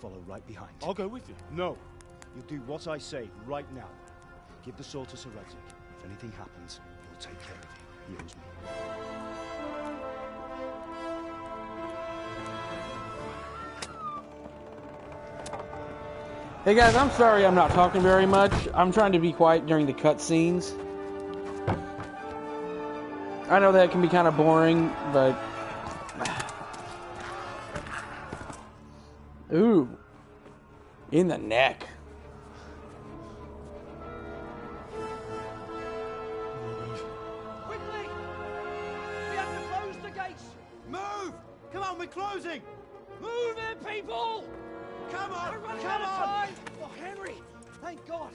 follow right behind. I'll go with you. No. You do what I say right now. Give the sword to Sir Redzik. If anything happens, he'll take care of you. He owes me. Hey guys, I'm sorry I'm not talking very much. I'm trying to be quiet during the cutscenes. I know that can be kind of boring, but... Ooh. In the neck. Quickly! We have to close the gates! Move! Come on, we're closing! Move it, people! Come on! We're running Come out of on! time! Oh, Henry! Thank God!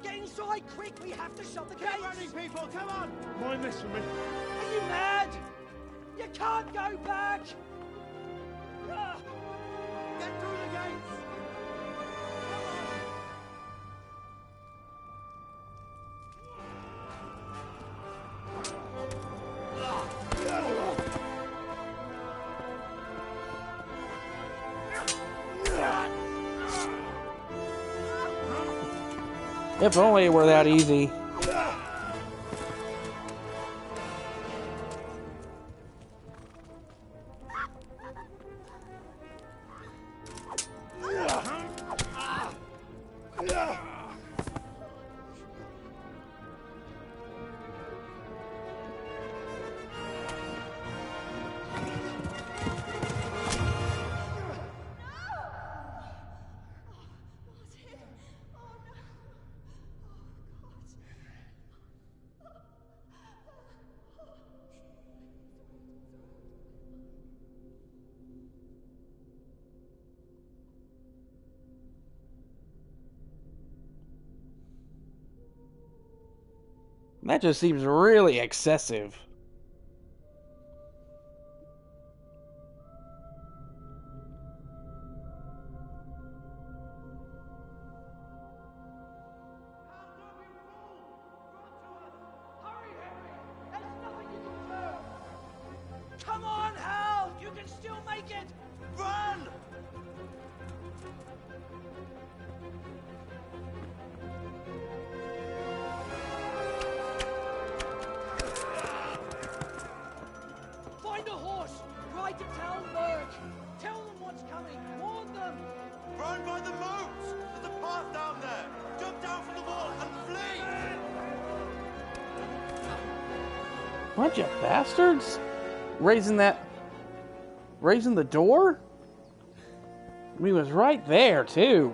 Get inside, quick! We have to shut the gates! Get running, people! Come on! Mind this for me. Are you mad? You can't go back! Ah. Get through the gates! If only it were that easy. That just seems really excessive. Come on, Hal! You can still make it! Run! Find a horse! Ride to Talmberg! Tell them what's coming! Warn them! Run by the moats! There's a path down there! Jump down from the wall and flee! Bunch of bastards? Raising the door? We was right there, too.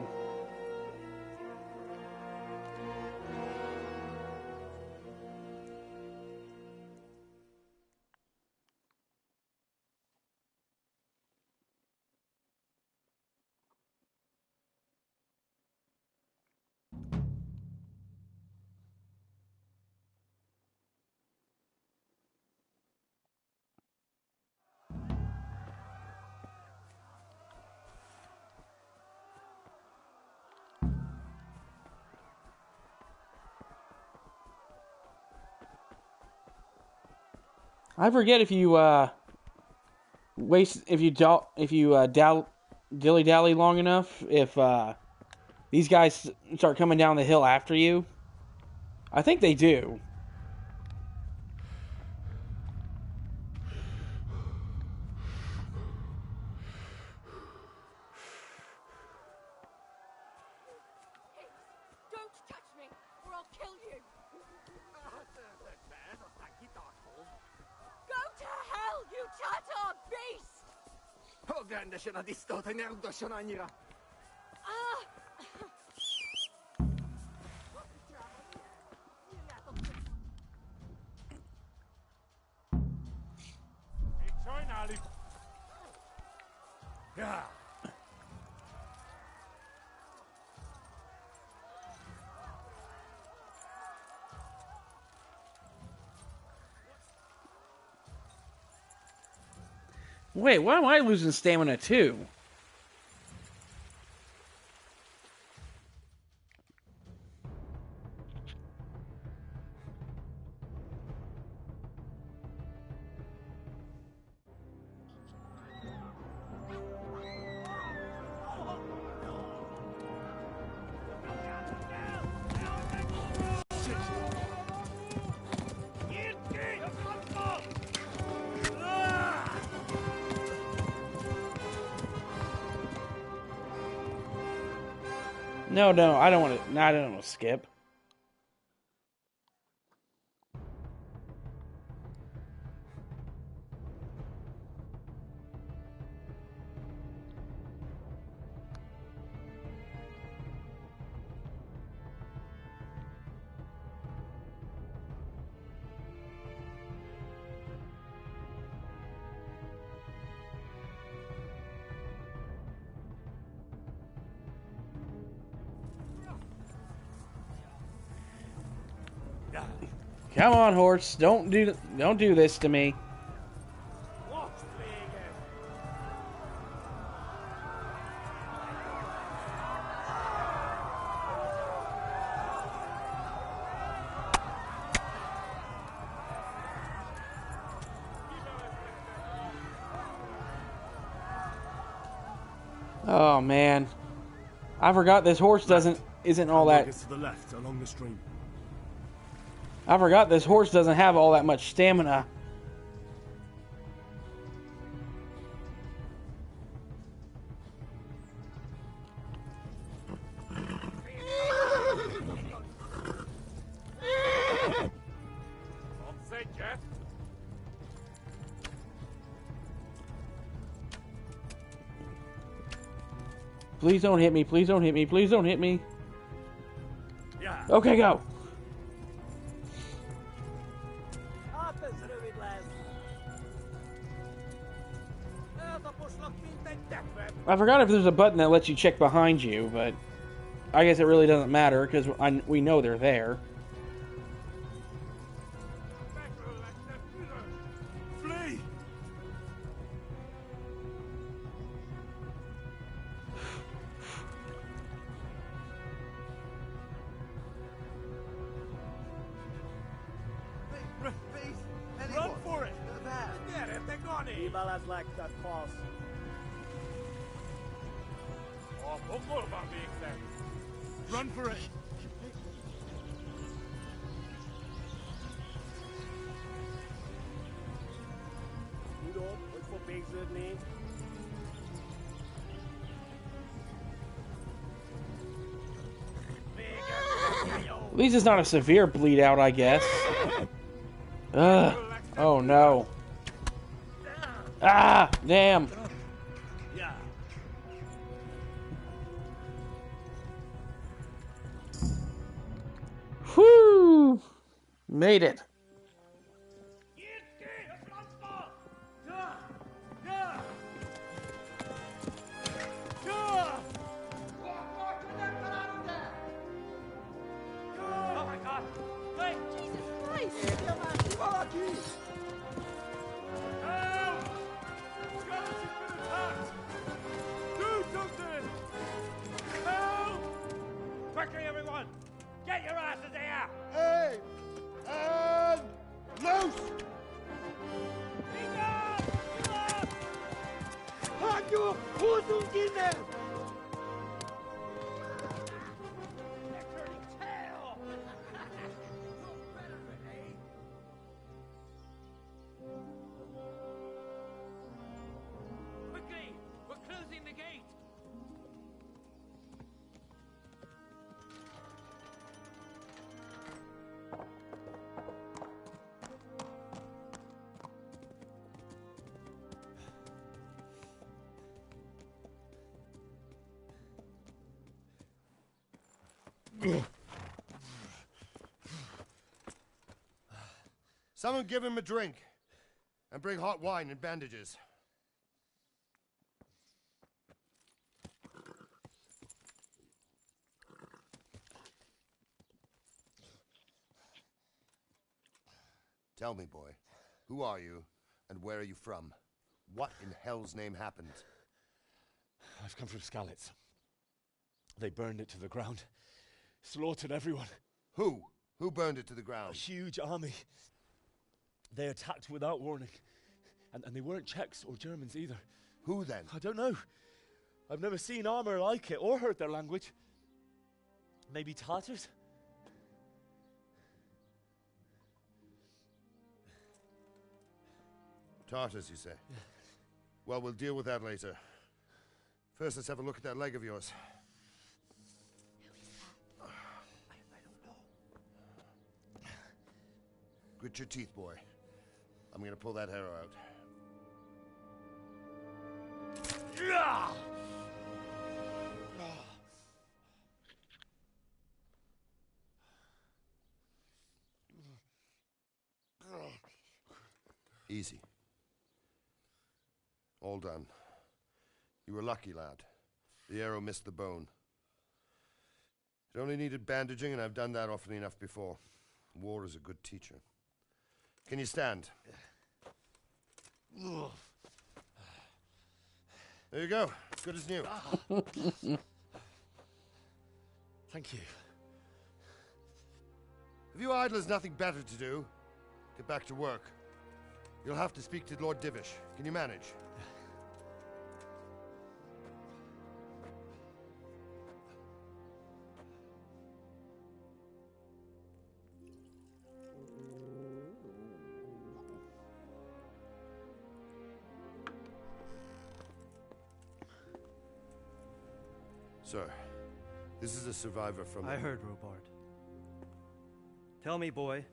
I forget if you dilly dally long enough, if these guys start coming down the hill after you. I think they do. Don't touch me, or I'll kill you! Go to hell, you Tatar beast! Ogląda się na istotę nieudoszona nira. Wait, why am I losing stamina too? No, I don't want to. No, I don't want to skip. Come on, horse. Don't do this to me. Oh man, I forgot this horse isn't all that. To the left along the stream. I forgot this horse doesn't have all that much stamina. Please don't hit me. Please don't hit me. Please don't hit me. Okay, go. I forgot if there's a button that lets you check behind you, but I guess it really doesn't matter because we know they're there. Flee! Run for it! Ibalas like that pass. Run for it! You know, look for big name. At least it's not a severe bleed out, I guess. Ugh. Oh no. Ah, damn. Whew. Made it. Oh my god! Wait! Jesus Christ! Help! Skeleton's been attacked! Do something! Help! Quickly, everyone! Get your asses here! Hey! And loose! Hanyo! Who's in there? Quickly! We're closing the gate! Someone give him a drink. And bring hot wine and bandages. Tell me, boy, who are you, and where are you from? What in hell's name happened? I've come from Skalitz. They burned it to the ground. Slaughtered everyone. Who? Who burned it to the ground? A huge army. They attacked without warning. And they weren't Czechs or Germans either. Who then? I don't know. I've never seen armor like it or heard their language. Maybe Tatars? Tartars, you say? Well, we'll deal with that later. First, let's have a look at that leg of yours. Grit your teeth, boy. I'm gonna pull that arrow out. Easy. All done. You were lucky, lad. The arrow missed the bone. It only needed bandaging, and I've done that often enough before. War is a good teacher. Can you stand? There you go. As good as new. Thank you. Have you idlers nothing better to do? Get back to work. You'll have to speak to Lord Divish. Can you manage? Sir, this is a survivor from... I heard, Robard. Tell me, boy,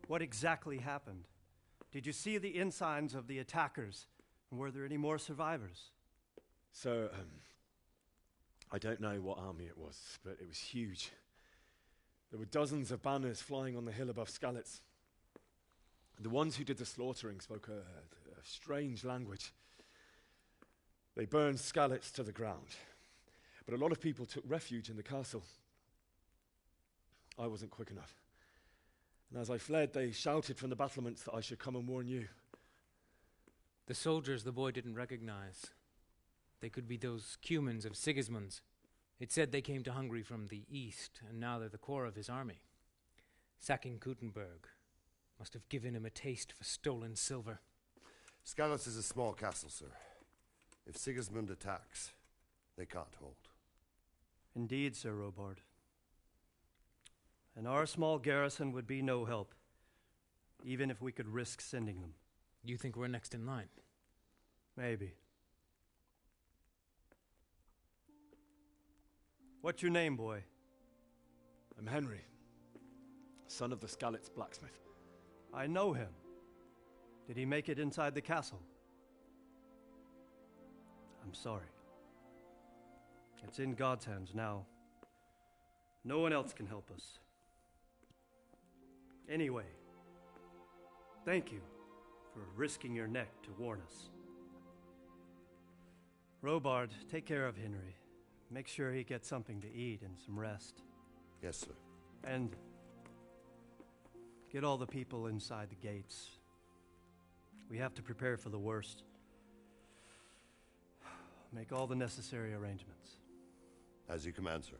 what exactly happened? Did you see the ensigns of the attackers? And were there any more survivors? So, I don't know what army it was, but it was huge. There were dozens of banners flying on the hill above Skalitz. The ones who did the slaughtering spoke a strange language. They burned Skalitz to the ground. But a lot of people took refuge in the castle. I wasn't quick enough. And as I fled, they shouted from the battlements that I should come and warn you. The soldiers the boy didn't recognize. They could be those Cumans of Sigismund's. It said they came to Hungary from the east, and now they're the core of his army. Sacking Gutenberg must have given him a taste for stolen silver. Skalitz is a small castle, sir. If Sigismund attacks, they can't hold. Indeed, Sir Robard. And our small garrison would be no help, even if we could risk sending them. You think we're next in line? Maybe. What's your name, boy? I'm Henry, son of the Skalitz blacksmith. I know him. Did he make it inside the castle? I'm sorry. It's in God's hands now. No one else can help us. Anyway, thank you for risking your neck to warn us. Robard, take care of Henry. Make sure he gets something to eat and some rest. Yes, sir. And get all the people inside the gates. We have to prepare for the worst. Make all the necessary arrangements. As you command, sir.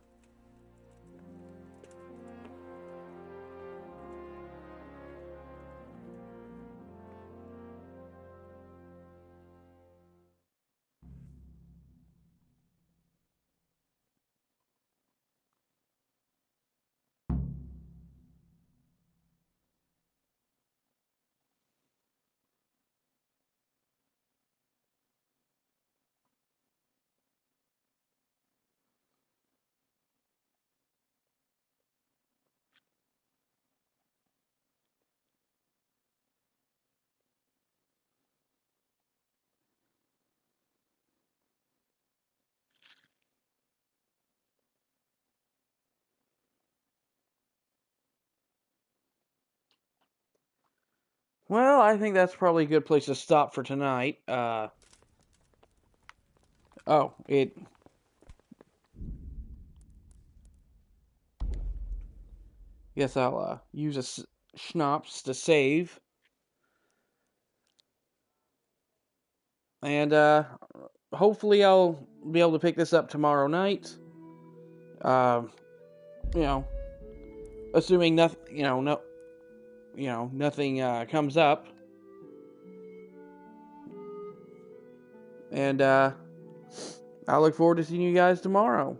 Well, I think that's probably a good place to stop for tonight. Guess I'll use a schnapps to save. And hopefully I'll be able to pick this up tomorrow night. Assuming nothing, nothing comes up. And I look forward to seeing you guys tomorrow.